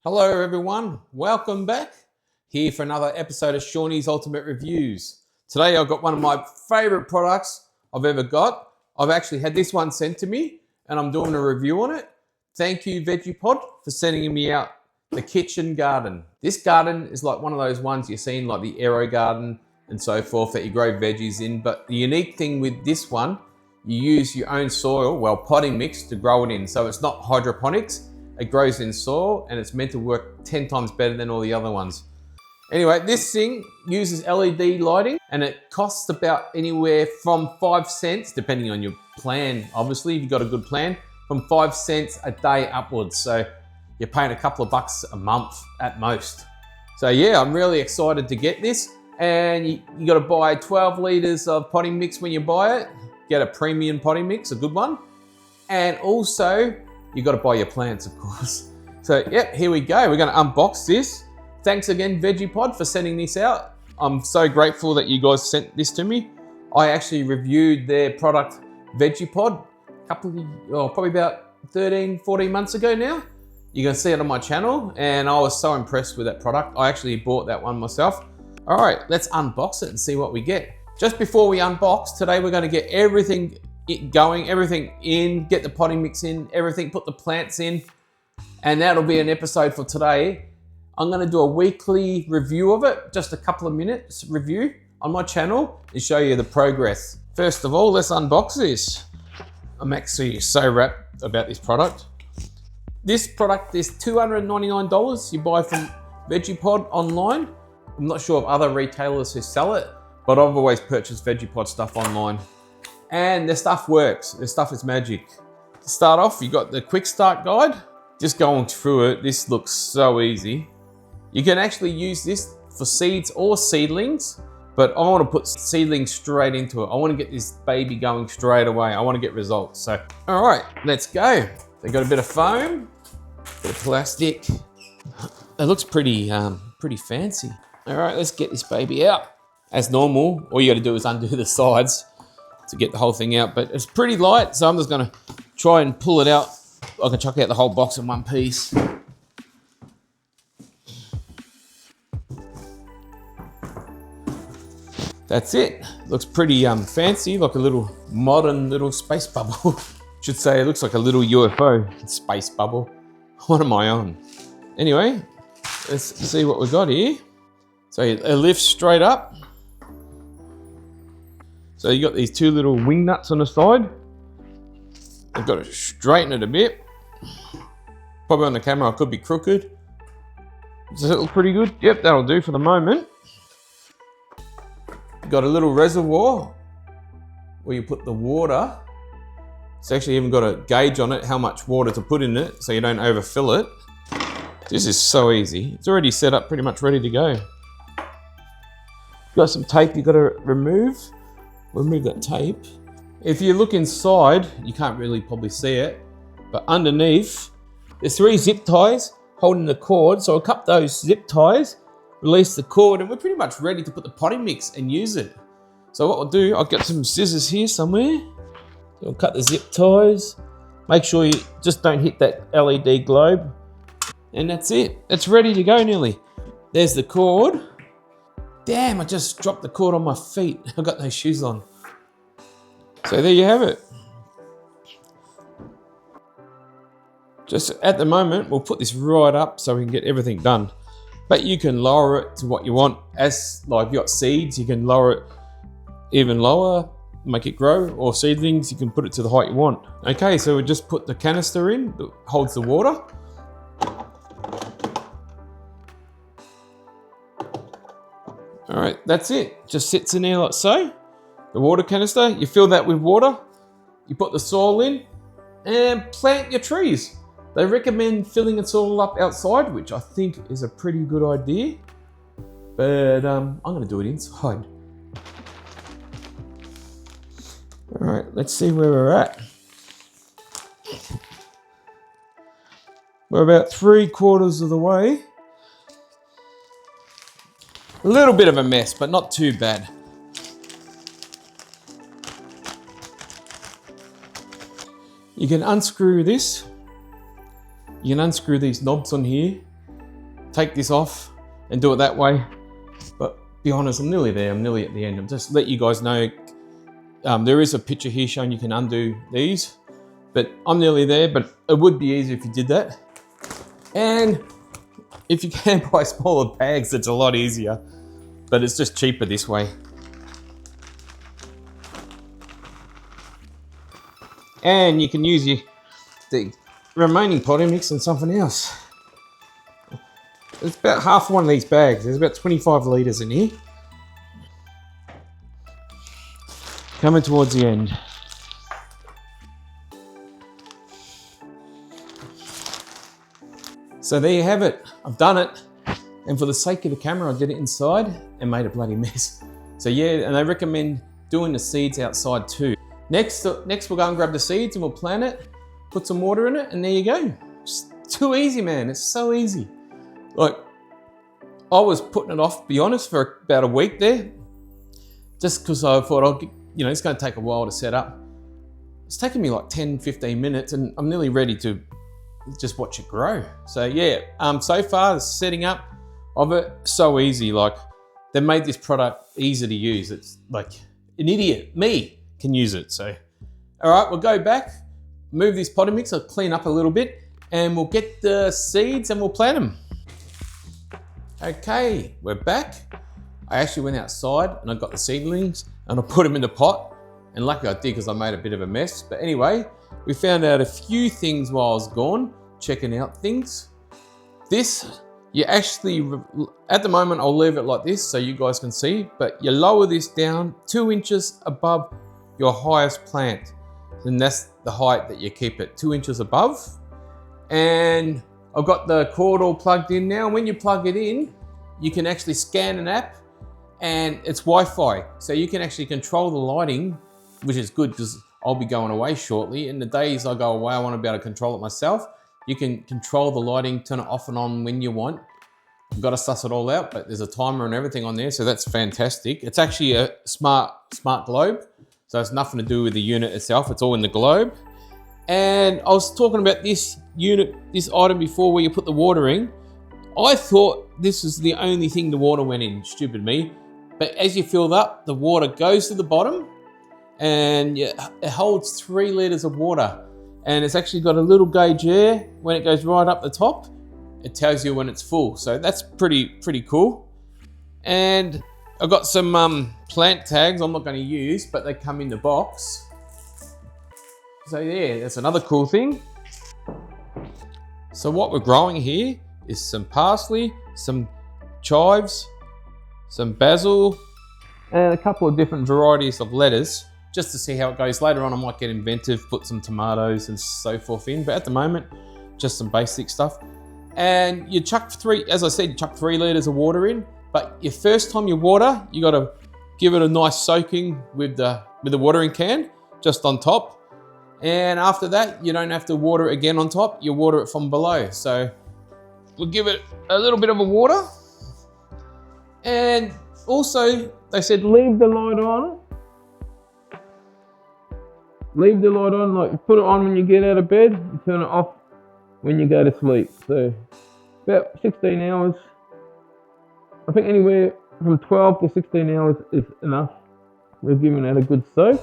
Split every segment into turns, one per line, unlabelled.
Hello everyone, welcome back. Here for another episode of Shawnee's Ultimate Reviews. Today I've got one of my favourite products I've ever got. I've actually had this one sent to me and I'm doing a review on it. Thank you Vegepod for sending me out the kitchen garden. This garden is like one of those ones you've seen like the aero garden and so forth that you grow veggies in, but the unique thing with this one, you use your own soil, well potting mix to grow it in. So it's not hydroponics. It grows in soil and it's meant to work 10 times better than all the other ones. Anyway, this thing uses LED lighting and it costs about anywhere from 5 cents, depending on your plan, obviously, if you've got a good plan, from 5 cents a day upwards. So you're paying a couple of bucks a month at most. So yeah, I'm really excited to get this. And you got to buy 12 litres of potting mix when you buy it. Get a premium potting mix, a good one. And also, you got to buy your plants, of course. So, yep, here we go. We're going to unbox this. Thanks again, Vegepod, for sending this out. I'm so grateful that you guys sent this to me. I actually reviewed their product, Vegepod, probably about 13, 14 months ago now. You can see it on my channel, and I was so impressed with that product. I actually bought that one myself. All right, let's unbox it and see what we get. Just before we unbox, today we're going to get everything going, everything in, get the potting mix in, everything, put the plants in, and that'll be an episode for today. I'm going to do a weekly review of it, just a couple of minutes review on my channel and show you the progress. First of all, let's unbox this. I'm actually so wrapped about this product. This product is $299 you buy from Vegepod online. I'm not sure of other retailers who sell it, but I've always purchased Vegepod stuff online. And their stuff works. Their stuff is magic. To start off, you got the quick start guide. Just going through it, this looks so easy. You can actually use this for seeds or seedlings, but I want to put seedlings straight into it. I want to get this baby going straight away. I want to get results. So, all right, let's go. They got a bit of foam, bit of plastic. It looks pretty fancy. All right, let's get this baby out. As normal, all you got to do is undo the sides to get the whole thing out, but it's pretty light, so I'm just gonna try and pull it out. I can chuck out the whole box in one piece. That's it. Looks pretty fancy, like a little modern little space bubble. Should say it looks like a little UFO space bubble. What am I on? Anyway, let's see what we've got here. So it lifts straight up. So you got these two little wing nuts on the side. I've got to straighten it a bit. Probably on the camera I could be crooked. Does it look pretty good? Yep, that'll do for the moment. Got a little reservoir where you put the water. It's actually even got a gauge on it, how much water to put in it so you don't overfill it. This is so easy. It's already set up, pretty much ready to go. Got some tape you got to remove. Remove that tape. If you look inside, you can't really probably see it, but underneath, there's 3 zip ties holding the cord. So I'll cut those zip ties, release the cord, and we're pretty much ready to put the potting mix and use it. So what I'll do, I'll get some scissors here somewhere. So I'll cut the zip ties. Make sure you just don't hit that LED globe. And that's it. It's ready to go nearly. There's the cord. Damn, I just dropped the cord on my feet. I've got no shoes on. So there you have it. Just at the moment, we'll put this right up so we can get everything done. But you can lower it to what you want. As like if you've got seeds, you can lower it even lower, make it grow, or seedlings, you can put it to the height you want. Okay, so we just put the canister in that holds the water. All right, that's it. Just sits in there like so. The water canister, you fill that with water, you put the soil in, and plant your trees. They recommend filling it all up outside, which I think is a pretty good idea. But I'm gonna do it inside. All right, let's see where we're at. We're about 3/4 of the way. A little bit of a mess, but not too bad. You can unscrew this. You can unscrew these knobs on here take this off and do it that way. But be honest, I'm nearly there. I'm nearly at the end. I'm just let you guys know. There is a picture here showing you can undo these, but I'm nearly there. But it would be easier if you did that. And if you can buy smaller bags, it's a lot easier, but it's just cheaper this way. And you can use the remaining potting mix and something else. It's about half one of these bags. There's about 25 litres in here. Coming towards the end. So there you have it. I've done it. And for the sake of the camera, I did it inside and made a bloody mess. So yeah, and I recommend doing the seeds outside too. Next we'll go and grab the seeds and we'll plant it, put some water in it, and there you go. It's too easy, man. It's so easy. Like, I was putting it off, to be honest, for about a week there, just because I thought, it's going to take a while to set up. It's taken me like 10, 15 minutes, and I'm nearly ready to just watch it grow. So yeah, so far the setting up of it, so easy. Like, they made this product easy to use. It's like an idiot, me, can use it. So, all right, we'll go back, move this potting mix, I'll clean up a little bit, and we'll get the seeds and we'll plant them. Okay, we're back. I actually went outside and I got the seedlings and I put them in the pot. And lucky I did because I made a bit of a mess. But anyway, we found out a few things while I was gone, checking out things. This, you actually, at the moment I'll leave it like this so you guys can see, but you lower this down 2 inches above your highest plant. And that's the height that you keep it, 2 inches above. And I've got the cord all plugged in now. When you plug it in, you can actually scan an app and it's Wi-Fi. So you can actually control the lighting, which is good because I'll be going away shortly. In the days I go away, I want to be able to control it myself. You can control the lighting, turn it off and on when you want. You've got to suss it all out, but there's a timer and everything on there, so that's fantastic. It's actually a smart globe, so it's nothing to do with the unit itself. It's all in the globe. And I was talking about this unit, this item before where you put the water in. I thought this was the only thing the water went in, stupid me. But as you fill up, the water goes to the bottom and it holds 3 litres of water. And it's actually got a little gauge there. When it goes right up the top, it tells you when it's full. So that's pretty cool. And I've got some plant tags I'm not going to use, but they come in the box. So yeah, that's another cool thing. So what we're growing here is some parsley, some chives, some basil, and a couple of different varieties of lettuce, just to see how it goes. Later on I might get inventive, put some tomatoes and so forth in, but at the moment, just some basic stuff. And you chuck 3 litres of water in, but your first time you water, you gotta give it a nice soaking with the watering can, just on top. And after that, you don't have to water it again on top, you water it from below. So we'll give it a little bit of a water. And also, they said leave the light on. Leave the light on, like put it on when you get out of bed, and turn it off when you go to sleep. So about 16 hours. I think anywhere from 12 to 16 hours is enough. We've given that a good soak.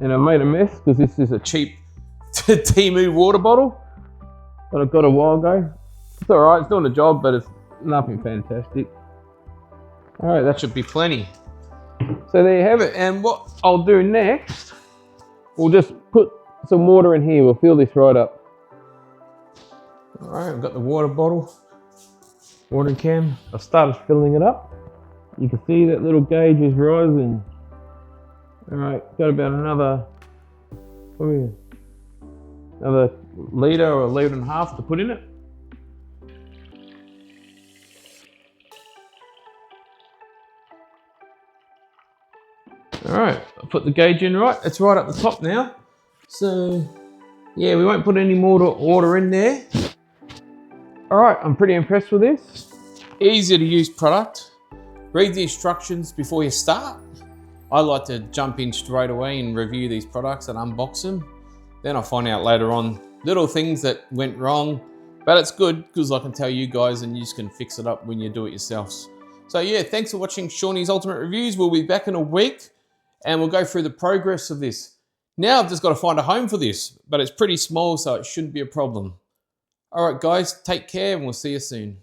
And I made a mess because this is a cheap Temu water bottle that I got a while ago. It's all right, it's doing the job, but it's nothing fantastic. All right, that should be plenty. So there you have it. And what I'll do next, we'll just put some water in here. We'll fill this right up. All right, I've got the water bottle, watering can. I've started filling it up. You can see that little gauge is rising. All right, got about another litre or a litre and a half to put in it. All right, I'll put the gauge in right. It's right at the top now. So yeah, we won't put any more water in there. All right, I'm pretty impressed with this. Easy to use product. Read the instructions before you start. I like to jump in straight away and review these products and unbox them. Then I find out later on little things that went wrong, But it's good because I can tell you guys and you just can fix it up when you do it yourselves. So yeah, thanks for watching Shawnee's Ultimate Reviews. We'll be back in a week and we'll go through the progress of this. Now I've just got to find a home for this, but it's pretty small, so it shouldn't be a problem. All right, guys, take care and we'll see you soon.